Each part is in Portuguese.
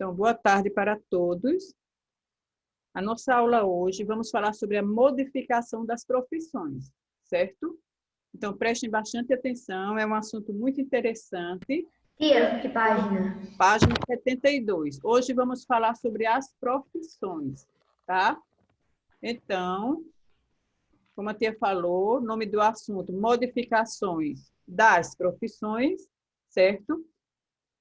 Então, boa tarde para todos. A nossa aula hoje, vamos falar sobre a modificação das profissões, certo? Então, prestem bastante atenção, é um assunto muito interessante. Tia, que página? Página 72. Hoje vamos falar sobre as profissões, tá? Então, como a tia falou, nome do assunto, modificações das profissões, certo?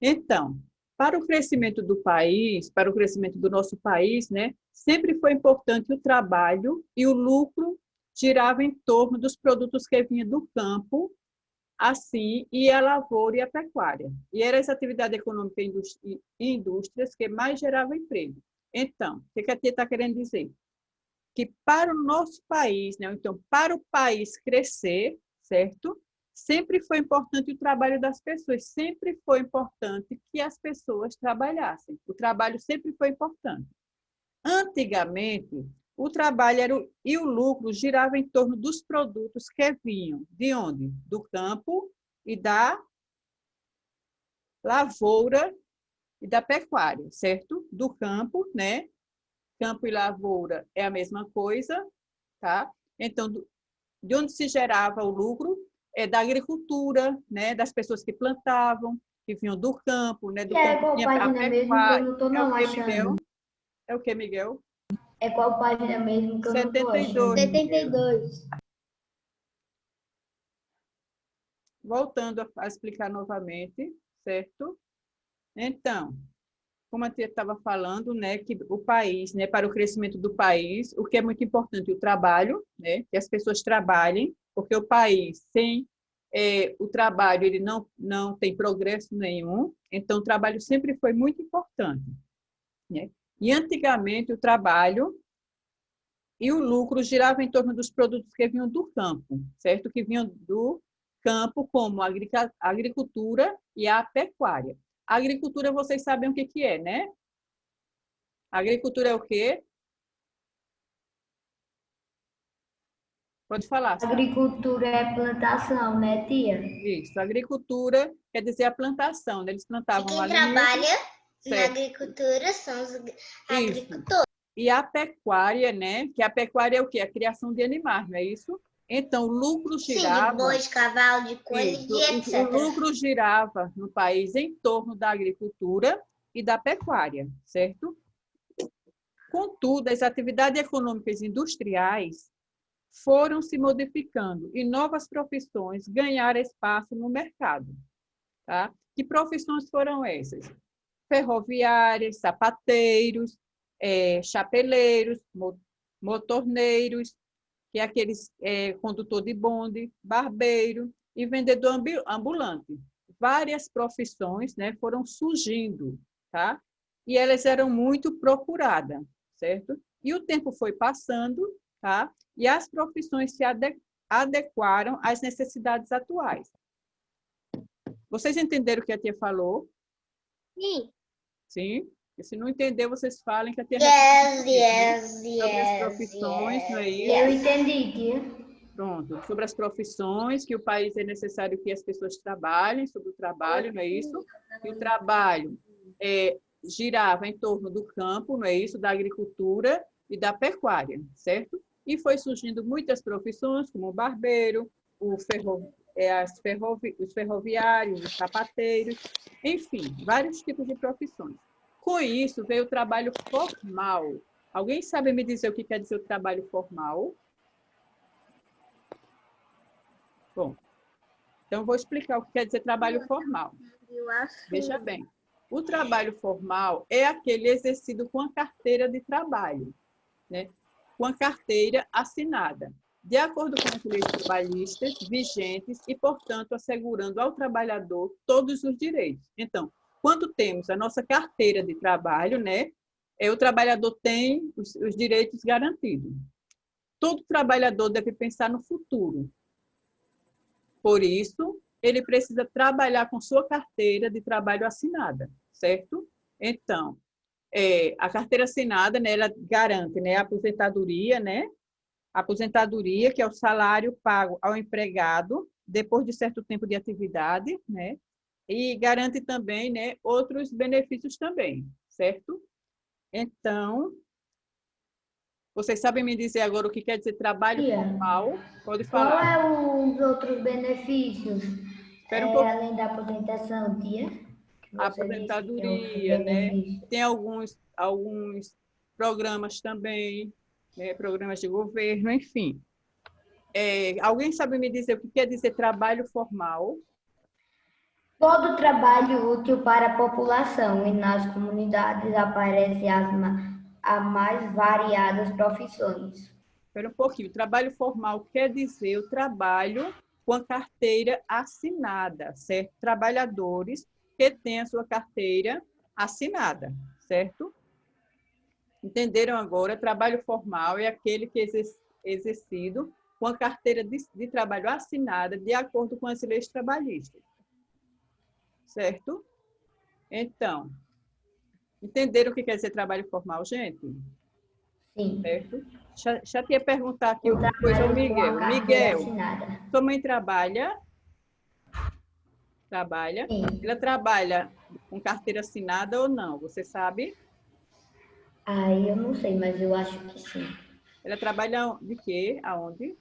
Então, para o crescimento do país, para o crescimento do nosso país, né, sempre foi importante o trabalho e o lucro girava em torno dos produtos que vinham do campo, assim, e a lavoura e a pecuária. E era essa atividade econômica e indústrias que mais gerava emprego. Então, o que a tia está querendo dizer? Que para o nosso país, né, então, para o país crescer, certo? Sempre foi importante o trabalho das pessoas, sempre foi importante que as pessoas trabalhassem. O trabalho sempre foi importante. Antigamente, o trabalho e o lucro girava em torno dos produtos que vinham de onde? Do campo e da lavoura e da pecuária, certo? Do campo, né? Campo e lavoura é a mesma coisa, tá? Então, de onde se gerava o lucro? É da agricultura, né? Das pessoas que plantavam, que vinham do campo, né? Do E é campo qual vinha a página mesmo que eu pecuária. não tô É o não que, achando? Miguel? É o que, Miguel? É qual página mesmo que eu não tô 72, achando? Miguel. 72. Voltando a explicar novamente, certo? Então, como a tia estava falando, né, que o país, né, para o crescimento do país, o que é muito importante, o trabalho, né, que as pessoas trabalhem, porque o país sem o trabalho ele não tem progresso nenhum, então o trabalho sempre foi muito importante, né? E antigamente o trabalho e o lucro girava em torno dos produtos que vinham do campo, certo? Que vinham do campo, como a agricultura e a pecuária. A agricultura, vocês sabem o que é, né? A agricultura é o quê? Pode falar, Sara. Agricultura é plantação, né, tia? Isso. A agricultura quer dizer a plantação, né? Eles E plantavam quem alimentos, trabalha na certo? agricultura são os Isso. agricultores. E a pecuária, né? Que a pecuária é o quê? A criação de animais, não é isso? Então, o lucro Sim, de girava, boi, de cavalo, de coelho, isso, de o etc. lucro girava no país em torno da agricultura e da pecuária, certo? Contudo, as atividades econômicas industriais foram se modificando e novas profissões ganharam espaço no mercado. Tá? Que profissões foram essas? Ferroviários, sapateiros, chapeleiros, motorneiros, que é aqueles condutor de bonde, barbeiro e vendedor ambulante. Várias profissões, né, foram surgindo, tá? E elas eram muito procuradas, certo? E o tempo foi passando, tá? E as profissões se adequaram às necessidades atuais. Vocês entenderam o que a tia falou? Sim. Sim? E se não entender, vocês falem que a tia sobre as profissões, não é isso? Eu entendi, tia. Pronto, sobre as profissões, que o país é necessário que as pessoas trabalhem, sobre o trabalho, não é isso? Que o trabalho girava em torno do campo, não é isso? Da agricultura e da pecuária, certo? E foi surgindo muitas profissões, como o barbeiro, os ferroviários, os sapateiros, enfim, vários tipos de profissões. Com isso, veio o trabalho formal. Alguém sabe me dizer o que quer dizer o trabalho formal? Bom, então vou explicar o que quer dizer trabalho formal. Veja bem, o trabalho formal é aquele exercido com a carteira de trabalho, né? Com a carteira assinada, de acordo com as leis trabalhistas vigentes e, portanto, assegurando ao trabalhador todos os direitos. Então, quando temos a nossa carteira de trabalho, né, o trabalhador tem os direitos garantidos. Todo trabalhador deve pensar no futuro. Por isso, ele precisa trabalhar com sua carteira de trabalho assinada, certo? Então, a carteira assinada, né, ela garante, né, a aposentadoria, né? A aposentadoria, que é o salário pago ao empregado depois de certo tempo de atividade, né? E garante também, né, outros benefícios também, certo? Então, vocês sabem me dizer agora o que quer dizer trabalho Tia, formal? Pode qual falar. é os outros benefícios, Espera um pouco. além da aposentação, tia? Que A você disse que tem outros aposentadoria, né? benefícios. Tem alguns programas também, né? Programas de governo, enfim. Alguém sabe me dizer o que quer dizer trabalho formal? Todo trabalho útil para a população e nas comunidades aparecem as mais variadas profissões. Espera um pouquinho. Trabalho formal quer dizer o trabalho com a carteira assinada, certo? Trabalhadores que têm a sua carteira assinada, certo? Entenderam agora? Trabalho formal é aquele que é exercido com a carteira de trabalho assinada de acordo com as leis trabalhistas, certo? Então, entenderam o que quer dizer trabalho formal, gente? Sim, Certo? Já tinha perguntar aqui o uma coisa ao trabalho com a Miguel. carteira Miguel, assinada. sua mãe trabalha? Trabalha. Sim. Ela trabalha com carteira assinada ou não? Você sabe? Aí eu não sei, mas eu acho que sim. Ela trabalha de quê? Aonde?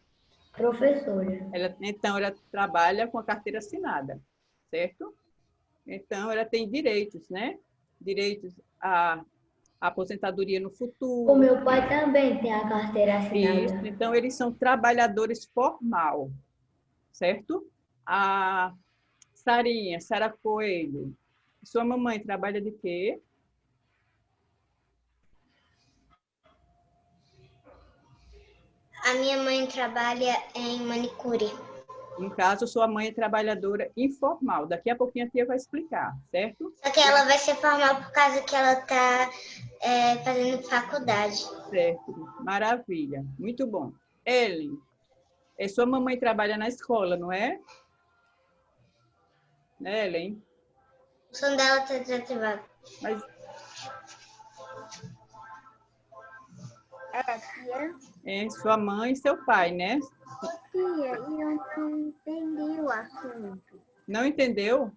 Professora. Então, ela trabalha com a carteira assinada, certo? Então, ela tem direitos, né? Direitos à aposentadoria no O futuro. meu pai também tem a carteira Isso. assinada. Então, eles são trabalhadores formal, certo? A Sarinha, Sara Coelho. Sua mamãe trabalha de quê? A minha mãe trabalha em manicure. No caso, sua mãe é trabalhadora informal. Daqui a pouquinho a tia vai explicar, certo? Só que ela vai ser formal por causa que ela está fazendo faculdade. Certo. Maravilha. Muito bom. Ellen, sua mamãe trabalha na escola, não é? Né, Ellen? O som dela está desativado. Mas Tia. sua mãe e seu pai, né? Tia, eu não entendi o assunto. Não entendeu?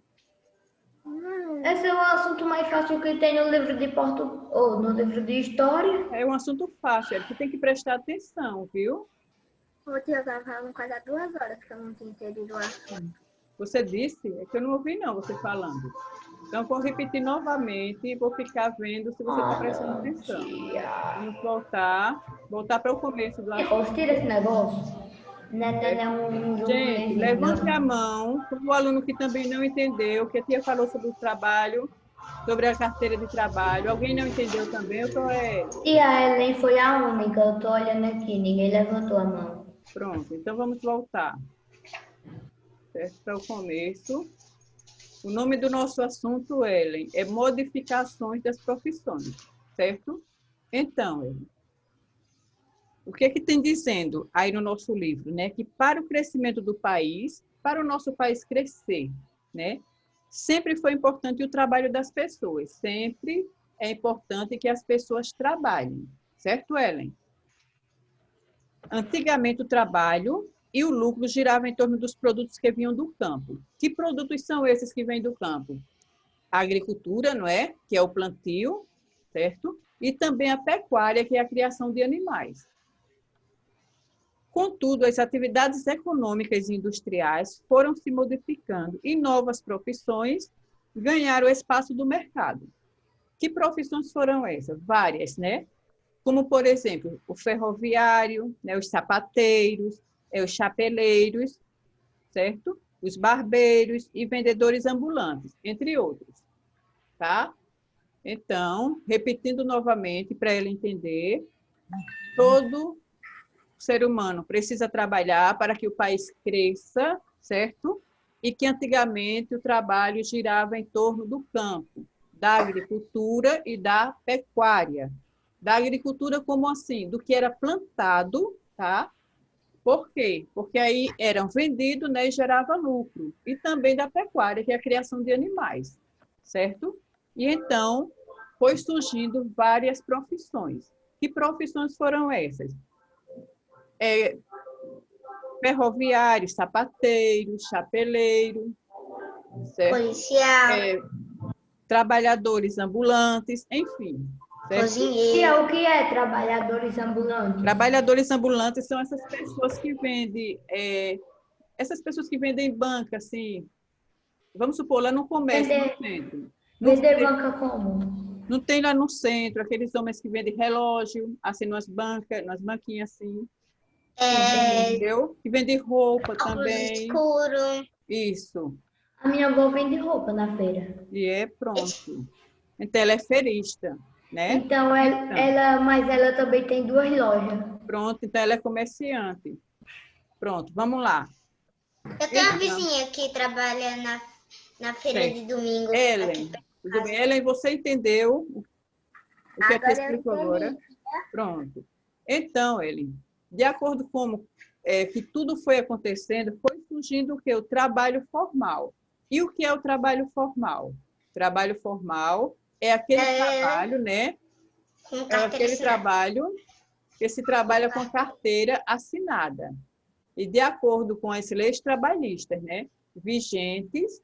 Não. Esse é o assunto mais fácil que tem no livro de português, ou no livro de história. É um assunto fácil, Ellen. Você tem que prestar atenção, viu? Ô, tia, eu tava falando quase há 2 horas que eu não tinha entendido o assunto. Você disse? É que eu não ouvi, não, você falando. Então, vou repetir novamente e vou ficar vendo se você está prestando atenção. Tia. Vamos voltar para o começo do assunto. Tira esse negócio. Não é um jogo Gente, levinho, levante a não. mão, o aluno que também não entendeu, que a tia falou sobre o trabalho, sobre a carteira de trabalho. Alguém não entendeu também? Eu tô, E a Ellen foi a única, eu tô olhando aqui, ninguém levantou a mão. Pronto, então vamos voltar. Certo? Para o começo. O nome do nosso assunto, Ellen, é modificações das profissões, certo? Então, Ellen, o que é que tem dizendo aí no nosso livro, né? Que para o crescimento do país, para o nosso país crescer, né? Sempre foi importante o trabalho das pessoas, sempre é importante que as pessoas trabalhem, certo, Ellen? Antigamente o trabalho e o lucro giravam em torno dos produtos que vinham do campo. Que produtos são esses que vêm do campo? A agricultura, não é? Que é o plantio, certo? E também a pecuária, que é a criação de animais. Contudo, as atividades econômicas e industriais foram se modificando e novas profissões ganharam espaço do mercado. Que profissões foram essas? Várias, né? Como, por exemplo, o ferroviário, né? Os sapateiros, os chapeleiros, certo? Os barbeiros e vendedores ambulantes, entre outros, tá? Então, repetindo novamente para ele entender, todo ser humano precisa trabalhar para que o país cresça, certo? E que antigamente o trabalho girava em torno do campo, da agricultura e da pecuária. Da agricultura como assim? Do que era plantado, tá? Por quê? Porque aí eram vendidos, né, e gerava lucro. E também da pecuária, que é a criação de animais, certo? E então foi surgindo várias profissões. Que profissões foram essas? Ferroviário, sapateiro, chapeleiro, certo? Policial. trabalhadores ambulantes, enfim. Certo? Cozinheiro. O que é trabalhadores ambulantes? Trabalhadores ambulantes são essas pessoas que vendem, em banca, assim, vamos supor, lá no comércio, no centro. Vender banca como? Não tem lá no centro, aqueles homens que vendem relógio, assim, nas banquinhas, assim, entendeu? Que vendem roupa Óculos também. escuro. Isso. A minha avó vende roupa na feira. E pronto. Então, ela é feirista, né? Então, mas ela também tem 2 lojas. Pronto, então ela é comerciante. Pronto, vamos lá. Eu tenho uma vizinha que trabalha na feira de domingo. Ellen, tudo bem? Ellen, você entendeu o que a tia explicou agora? Pronto. Então, Ellen, de acordo com que tudo foi acontecendo, foi surgindo o que? O trabalho formal. E o que é o trabalho formal? Trabalho formal é aquele trabalho, né? É aquele trabalho que se trabalha com carteira assinada. E de acordo com as leis trabalhistas, né? Vigentes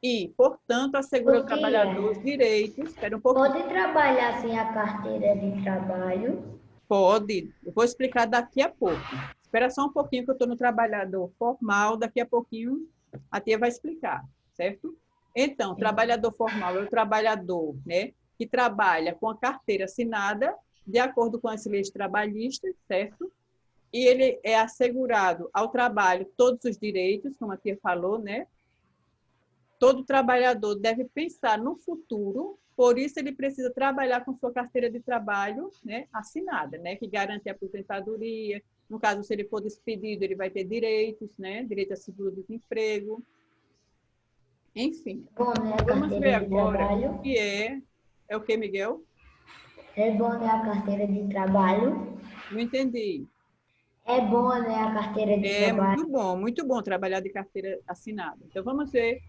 e, portanto, assegura ao trabalhador os direitos. Espera um pouquinho. Pode trabalhar sem a carteira de trabalho? Pode. Eu vou explicar daqui a pouco. Espera só um pouquinho que eu estou no trabalhador formal. Daqui a pouquinho a tia vai explicar, certo? Então, trabalhador formal é o trabalhador, né, que trabalha com a carteira assinada de acordo com as leis trabalhistas, certo? E ele é assegurado ao trabalho todos os direitos, como a tia falou, né? Todo trabalhador deve pensar no futuro, por isso ele precisa trabalhar com sua carteira de trabalho, né, assinada, né, que garante a aposentadoria. No caso, se ele for despedido, ele vai ter direitos, né, direito a seguro-desemprego. Enfim, Bom, né, a vamos ver carteira de agora trabalho? o que é o que, Miguel? É bom, né, a carteira de trabalho? Não entendi. É bom, né, a carteira de É trabalho? muito bom trabalhar de carteira assinada. Então, vamos ver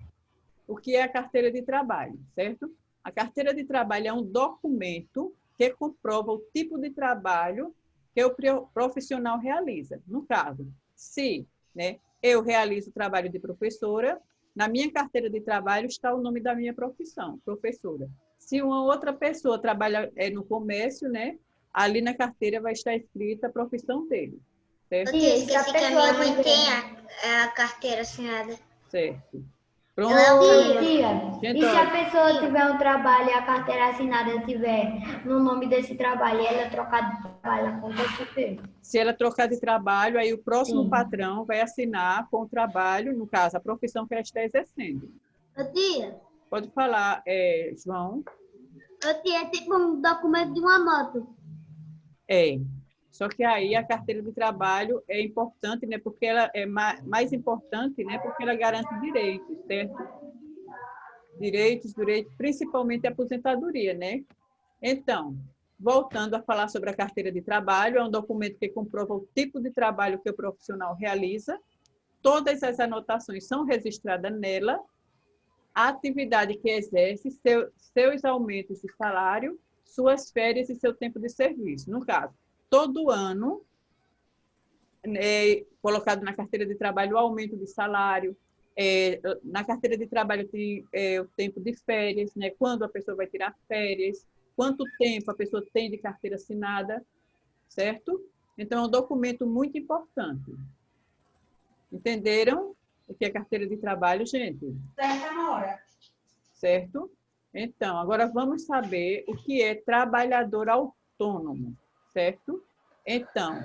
o que é a carteira de trabalho, certo? A carteira de trabalho é um documento que comprova o tipo de trabalho que o profissional realiza. No caso, se, né, eu realizo o trabalho de professora, na minha carteira de trabalho está o nome da minha profissão, professora. Se uma outra pessoa trabalha no comércio, né, ali na carteira vai estar escrita a profissão dele, certo? Eu esqueci que a minha mãe tem a carteira assinada. Certo. Pronto. Tia, e se a pessoa tiver um trabalho e a carteira assinada tiver no nome desse trabalho e ela trocar de trabalho, acontece o quê? Se ela trocar de trabalho, aí o próximo Sim. patrão vai assinar com o trabalho, no caso, a profissão que ela está exercendo. Tia, Pode falar, João. tia, é tipo um documento de uma moto. Só que aí a carteira de trabalho é importante, né? Porque ela é mais importante, né? Porque ela garante direitos, certo? Direitos, principalmente a aposentadoria, né? Então, voltando a falar sobre a carteira de trabalho, é um documento que comprova o tipo de trabalho que o profissional realiza, todas as anotações são registradas nela, a atividade que exerce, seus aumentos de salário, suas férias e seu tempo de serviço. No caso, todo ano, colocado na carteira de trabalho o aumento de salário, na carteira de trabalho tem o tempo de férias, né? Quando a pessoa vai tirar férias, quanto tempo a pessoa tem de carteira assinada, certo? Então, é um documento muito importante. Entenderam o que é carteira de trabalho, gente? Certo? Então, agora vamos saber o que é trabalhador autônomo, certo? Então,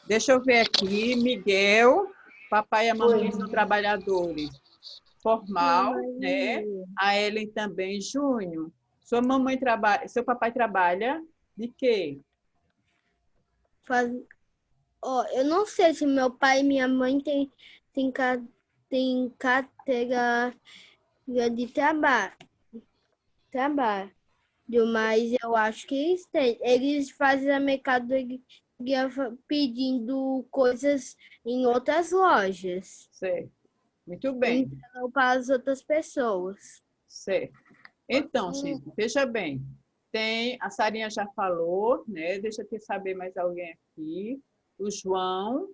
deixa eu ver aqui, Miguel, papai e a mamãe são trabalhadores formal, né? A Ellen também, Júnior. Seu papai trabalha de quê? Eu não sei se meu pai e minha mãe tem carteira de trabalho, mas eu acho que eles têm. Eles fazem a mercadoria pedindo coisas em outras lojas. Certo. Muito bem. Então, para as outras pessoas. Certo. Então, gente, veja bem. A Sarinha já falou, né? Deixa eu saber mais alguém aqui. O João.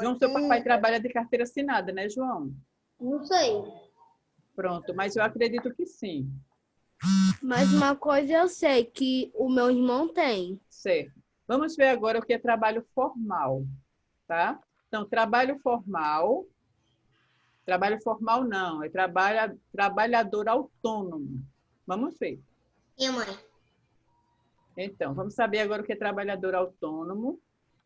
João, seu papai trabalha de carteira assinada, né, João? Não sei. Pronto, mas eu acredito que sim. Mas uma coisa eu sei que o meu irmão tem. Certo. Vamos ver agora o que é trabalho formal, tá? Então, trabalho formal não, é trabalhador autônomo. Vamos ver. E a mãe? Então, vamos saber agora o que é trabalhador autônomo.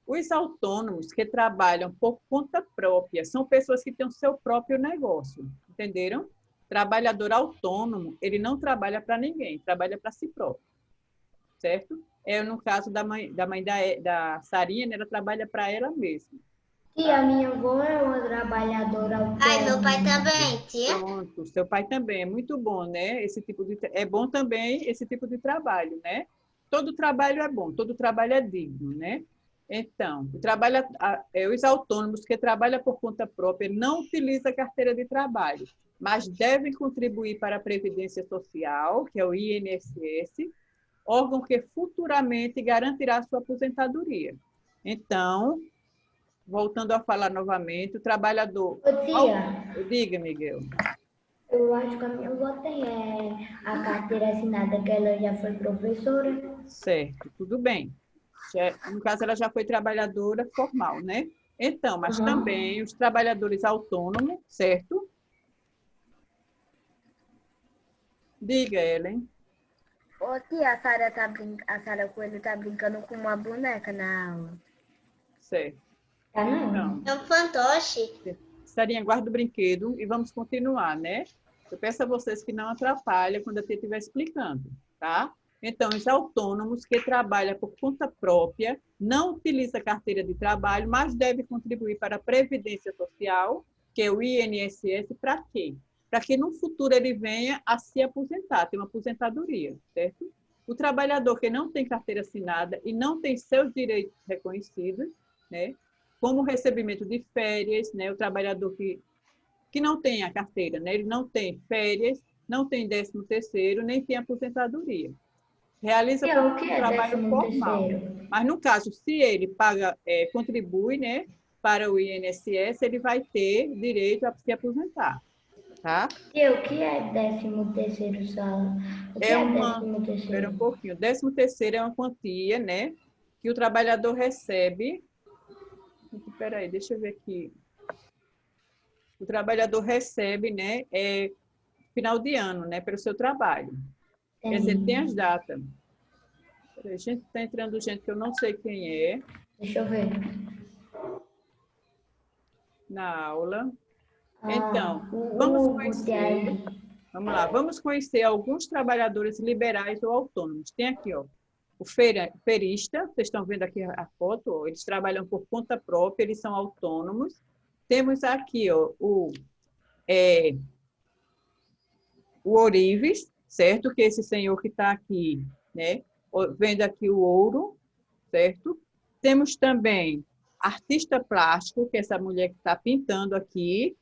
Os autônomos que trabalham por conta própria são pessoas que têm o seu próprio negócio, entenderam? Trabalhador autônomo, ele não trabalha para ninguém, trabalha para si próprio, certo? É no caso da mãe da Sarinha, né, ela trabalha para ela mesma. E a minha avó é uma trabalhadora Ai, meu pai autônoma. também, tia. Pronto, seu pai também, é muito bom, né? É bom também esse tipo de trabalho, né? Todo trabalho é bom, todo trabalho é digno, né? Então, os autônomos que trabalham por conta própria não utilizam a carteira de trabalho, mas devem contribuir para a Previdência Social, que é o INSS, órgão que futuramente garantirá sua aposentadoria. Então, voltando a falar novamente, o trabalhador... Ô, tia, Diga, Miguel. eu acho que a minha avó tem a carteira assinada, que ela já foi professora. Certo, tudo bem. No caso, ela já foi trabalhadora formal, né? Então, mas também os trabalhadores autônomos, certo? Diga, Ellen. Ô, tia, a Sara Coelho tá brincando com uma boneca na aula. Certo. Tá não? Então, É um fantoche. Sarinha, guarda o brinquedo e vamos continuar, né? Eu peço a vocês que não atrapalhem quando a tia estiver explicando, tá? Então, os autônomos que trabalham por conta própria não utilizam carteira de trabalho, mas devem contribuir para a Previdência Social, que é o INSS, para quê? Para que no futuro ele venha a se aposentar, ter uma aposentadoria, certo? O trabalhador que não tem carteira assinada e não tem seus direitos reconhecidos, né? Como o recebimento de férias, né? O trabalhador que não tem a carteira, né? Ele não tem férias, não tem 13º, nem tem aposentadoria. Realiza O que é trabalho formal. 13º? Mas, no caso, se ele contribui, né, para o INSS, ele vai ter direito a se aposentar. Tá? Tia, o que é 13º, Sala? O que é 13º? Espera um pouquinho. 13º é uma quantia, né, que o trabalhador recebe. Espera aí, deixa eu ver aqui. O trabalhador recebe, né, final de ano, né, pelo seu trabalho. Quer dizer, tem as datas. A gente está entrando gente que eu não sei quem é. Deixa eu ver. Na aula. Então, vamos lá, vamos conhecer alguns trabalhadores liberais ou autônomos. Tem aqui, ó, o ferista, vocês estão vendo aqui a foto, ó, eles trabalham por conta própria, eles são autônomos. Temos aqui, ó, o ourives, certo? Que é esse senhor que está aqui, né? Vendo aqui o ouro, certo? Temos também artista plástico, que é essa mulher que está pintando aqui,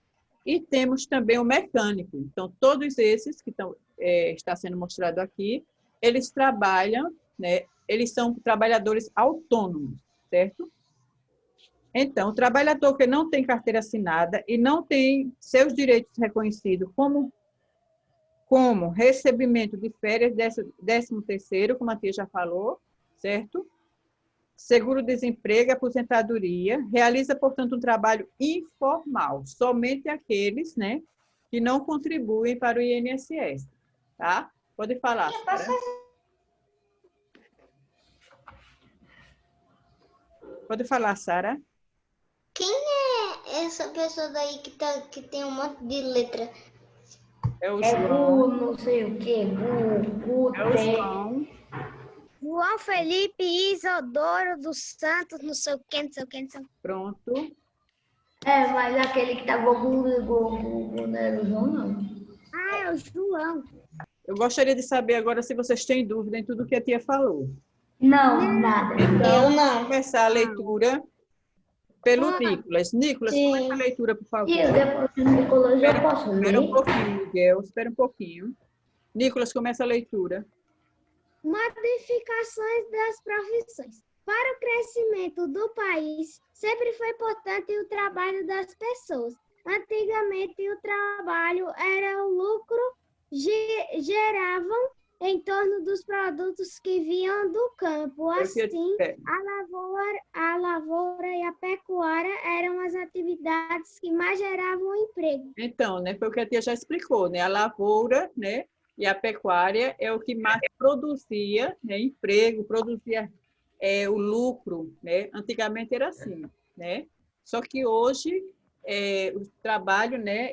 e temos também o mecânico. Então, todos esses que está sendo mostrado aqui, eles trabalham, né? Eles são trabalhadores autônomos, certo? Então, o trabalhador que não tem carteira assinada e não tem seus direitos reconhecidos como recebimento de férias, 13º, como a tia já falou, certo? Seguro-desemprego, aposentadoria, realiza, portanto, um trabalho informal, somente aqueles, né, que não contribuem para o INSS, tá? Pode falar, Sara. Pode falar, Sara. Quem é essa pessoa daí que tem um monte de letra? É o João. Não sei o quê. É o João. João Felipe Isidoro dos Santos, não sei o que, não sei o que, não sei o que. Pronto. Mas aquele que tá não era o João, não. Ah, é o João. Eu gostaria de saber agora se vocês têm dúvida em tudo que a tia falou. Não, nada. Então, Eu não. vamos começar a leitura pelo Nicolas. Nicolas, começa a leitura, por favor. E depois do Nicolas eu posso Espera um ler? pouquinho, Miguel. Espera um pouquinho. Nicolas, começa a leitura. Modificações das profissões. Para o crescimento do país, sempre foi importante o trabalho das pessoas. Antigamente, o trabalho era o lucro, geravam em torno dos produtos que vinham do campo. Assim, É, a lavoura e a pecuária eram as atividades que mais geravam emprego. Então, né, foi o que a tia já explicou, né? A lavoura, né, e a pecuária é o que mais produzia, né, emprego, produzia o lucro, né? Antigamente era assim, né? Só que hoje o trabalho, né,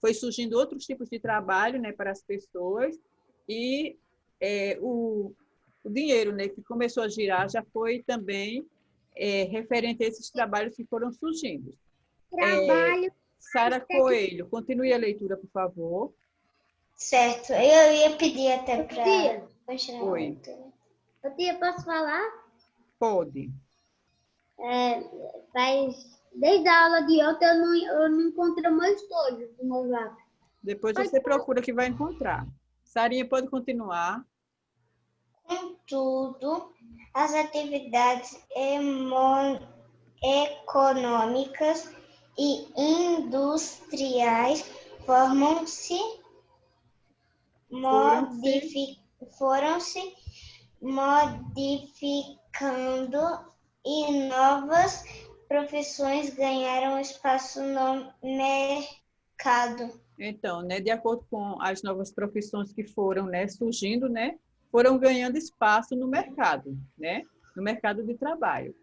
foi surgindo outros tipos de trabalho, né, para as pessoas e o dinheiro, né, que começou a girar já foi também referente a esses trabalhos que foram surgindo. Trabalho. Sara Coelho, continue a leitura, por favor. Certo. Eu ia pedir até para Tia. continuar a Oi. leitura. Tia, posso falar? Pode. Desde a aula de ontem eu não encontro mais todos no meu zap. Depois você procura que vai encontrar. Sarinha, pode continuar. Contudo, as atividades econômicas e industriais foram-se modificando e novas profissões ganharam espaço no mercado. Então, né, de acordo com as novas profissões que foram, né, surgindo, né, foram ganhando espaço no mercado, né, no mercado de trabalho.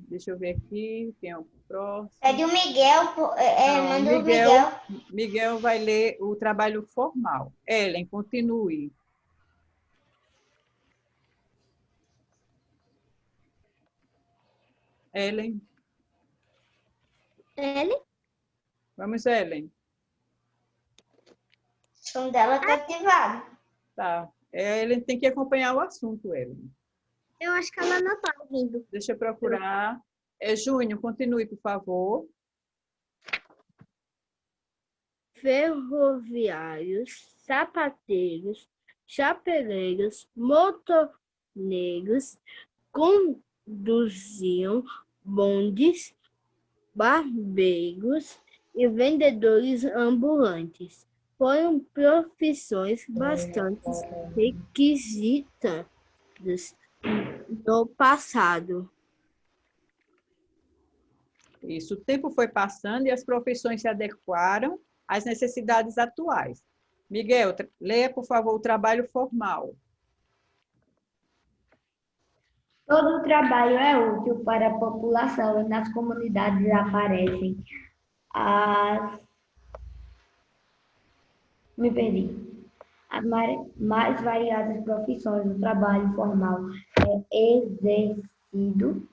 Deixa eu ver aqui, quem é o próximo? Pede o Miguel, Não, manda o Miguel. Miguel vai ler o trabalho formal. Ellen, continue. Ellen, Ele? vamos, Ellen. O som dela está ativado. Tá. Ellen tem que acompanhar o assunto, Ellen. Eu acho que ela não está ouvindo. Deixa eu procurar. Júnior, continue, por favor. Ferroviários, sapateiros, chapeleiros, motoneiros conduziam bondes, barbeiros e vendedores ambulantes. Foram profissões bastante requisitadas no passado. Isso, o tempo foi passando e as profissões se adequaram às necessidades atuais. Miguel, leia, por favor, o trabalho formal. Todo trabalho é útil para a população e nas comunidades aparecem as mais variadas profissões. O trabalho formal é exercido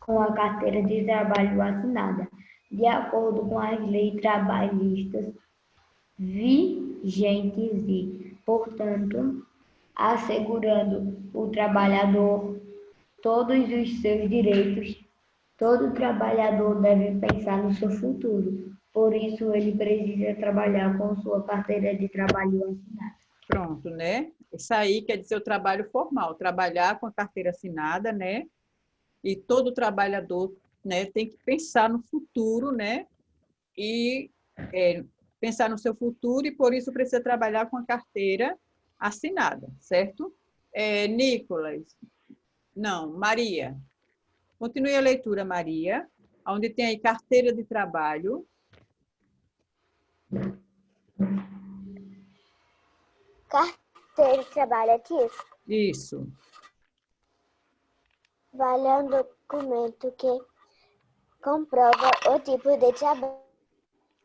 com a carteira de trabalho assinada, de acordo com as leis trabalhistas vigentes e, portanto, assegurando o trabalhador todos os seus direitos. Todo trabalhador deve pensar no seu futuro, por isso ele precisa trabalhar com sua carteira de trabalho assinada. Pronto, né? Isso aí quer dizer o trabalho formal, trabalhar com a carteira assinada, né? E todo trabalhador, né, tem que pensar no futuro, né? E pensar no seu futuro e por isso precisa trabalhar com a carteira assinada, certo? Nicolas, não, Maria. Continue a leitura, Maria, onde tem aí carteira de trabalho. Carteira de trabalho aqui Isso. vale um documento que comprova o tipo de trabalho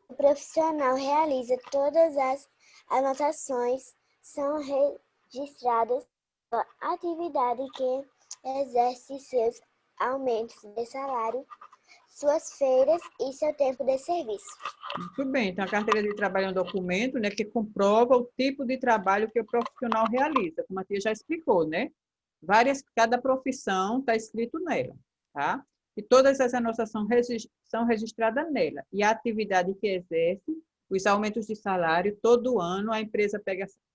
que o profissional realiza. Todas as anotações são registradas a atividade que exerce, seus aumentos de salário, suas feiras e seu tempo de serviço. Muito bem. Então, a carteira de trabalho é um documento, né, que comprova o tipo de trabalho que o profissional realiza, como a tia já explicou, né? Cada profissão está escrito nela, tá? E todas as anotações são registradas nela. E a atividade que exerce, os aumentos de salário, todo ano a empresa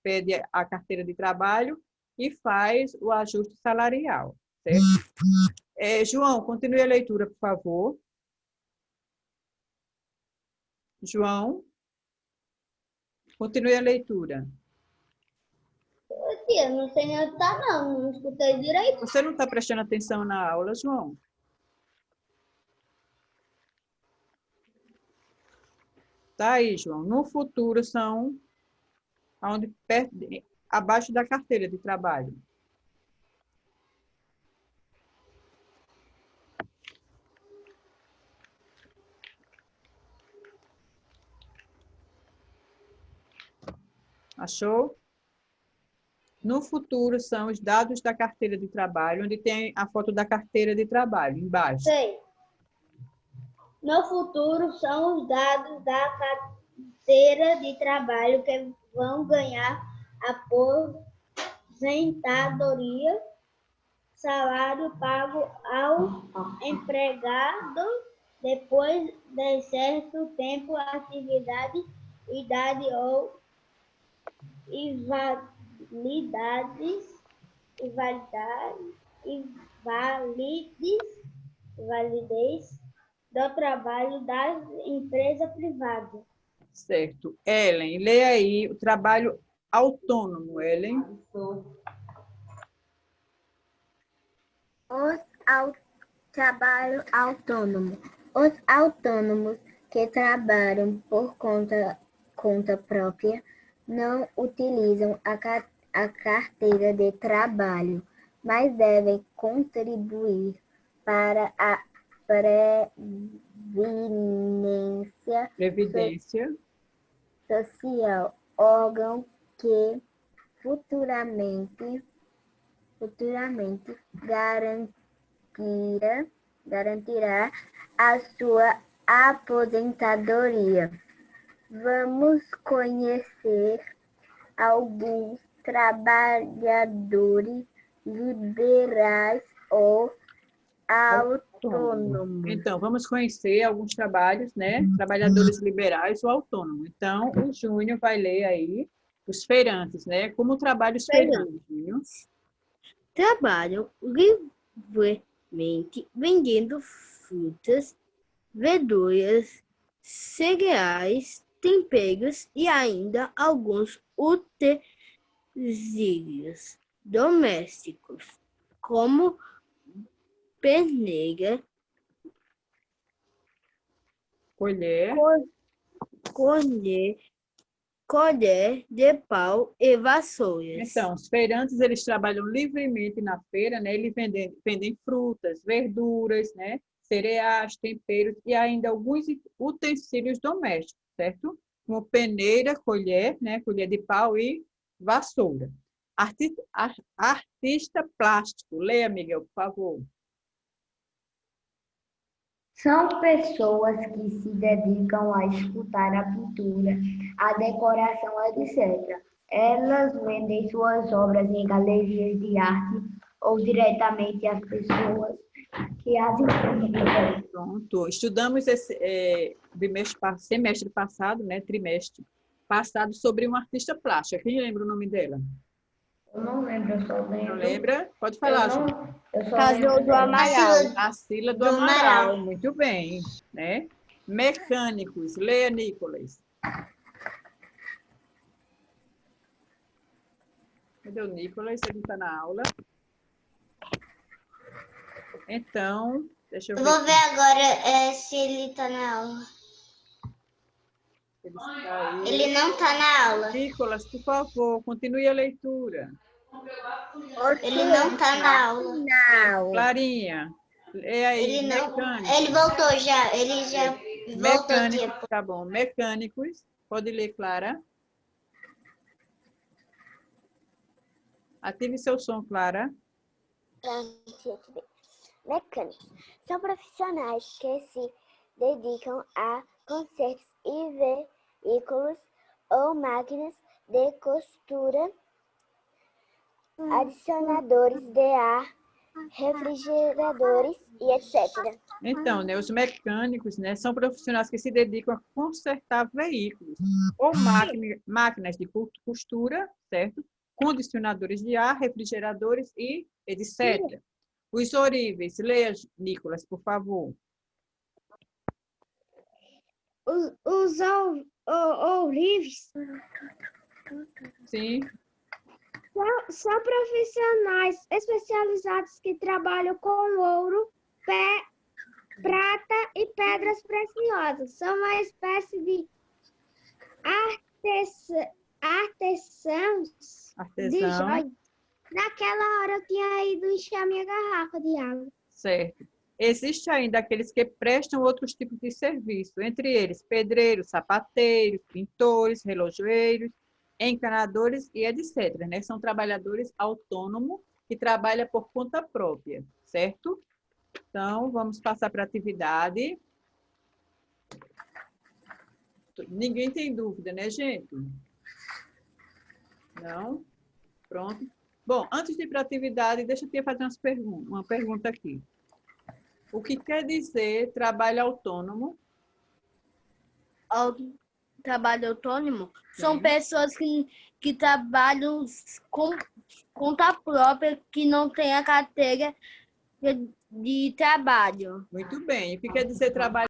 pede a carteira de trabalho e faz o ajuste salarial, certo? João, continue a leitura, por favor. João, continue a leitura. tia, não sei nem onde tá, não escutei direito. Você não está prestando atenção na aula, João? Tá aí, João. No futuro são onde, abaixo da carteira de trabalho. Achou? No futuro são os dados da carteira de trabalho, onde tem a foto da carteira de trabalho, embaixo. Sei. No futuro são os dados da carteira de trabalho que vão ganhar aposentadoria, salário pago ao empregado depois de certo tempo, atividade, idade ou invalidez do trabalho das empresas privadas. Certo. Ellen, lê aí o trabalho autônomo, Ellen. Trabalho autônomo. Os autônomos que trabalham por conta própria não utilizam a carteira de trabalho, mas devem contribuir para a Previdência social, órgão que futuramente garantirá a sua aposentadoria. Vamos conhecer alguns trabalhadores liberais ou autônomos. Então, vamos conhecer alguns trabalhos, né? Trabalhadores liberais ou autônomos. Então, o Júnior vai ler aí os feirantes, né? Como trabalha os feirantes, Júnior? Trabalham livremente vendendo frutas, verduras, cereais, temperos e ainda alguns utensílios domésticos, como peneira, Colher, colher de pau e vassouras. Então, os feirantes, eles trabalham livremente na feira, né? Eles vendem frutas, verduras, né? Cereais, temperos e ainda alguns utensílios domésticos, certo? Como peneira, colher, né? Colher de pau e vassoura. Artista plástico. Leia, Miguel, por favor. São pessoas que se dedicam a escultar a pintura, a decoração, etc. Elas vendem suas obras em galerias de arte ou diretamente às pessoas que as encontram. Pronto. Estudamos esse semestre passado, né? Trimestre passado, sobre uma artista plástica. Quem lembra o nome dela? Eu não lembro, eu só lembro. Não lembra? Pode falar, Ju. Eu só Casou lembro do dela. Amaral. Tarsila do Do Amaral. Amaral. Muito bem, né? Mecânicos. Leia, Nicolas. Cadê o Nicolas? Ele está na aula. Então, deixa eu Eu ver. vou ver agora se ele tá na aula. Ele está aí. Ele não tá na aula. Nicolas, por favor, continue a leitura. Ele não tá na aula. Não. Clarinha, leia aí. Ele não. Mecânicos. Ele voltou já. Ele já voltou aqui. Mecânicos, tá bom. Mecânicos. Pode ler, Clara. Ative seu som, Clara. Mecânicos são profissionais que se dedicam a consertos e veículos ou máquinas de costura, adicionadores de ar, refrigeradores e etc. Então, né, os mecânicos, né, são profissionais que se dedicam a consertar veículos ou máquinas de costura, certo? Condicionadores de ar, refrigeradores e etc. Os oríveis. Leia, Nicolas, por favor. Os ourives Sim. São profissionais especializados que trabalham com ouro, prata e pedras preciosas. São uma espécie de artesãos de Artesão, joias. Naquela hora eu tinha ido encher a minha garrafa de água. certo. Existem ainda aqueles que prestam outros tipos de serviço, entre eles pedreiros, sapateiros, pintores, relojoeiros, encanadores e etc. Né? São trabalhadores autônomos que trabalham por conta própria, certo? Então, vamos passar para a atividade. Ninguém tem dúvida, né, gente? Não? Pronto. Bom, antes de ir para a atividade, deixa eu te fazer uma pergunta aqui. O que quer dizer trabalho autônomo? Trabalho autônomo são Sim. pessoas que trabalham com conta própria, que não tem a carteira de trabalho. Muito bem. O que quer dizer trabalho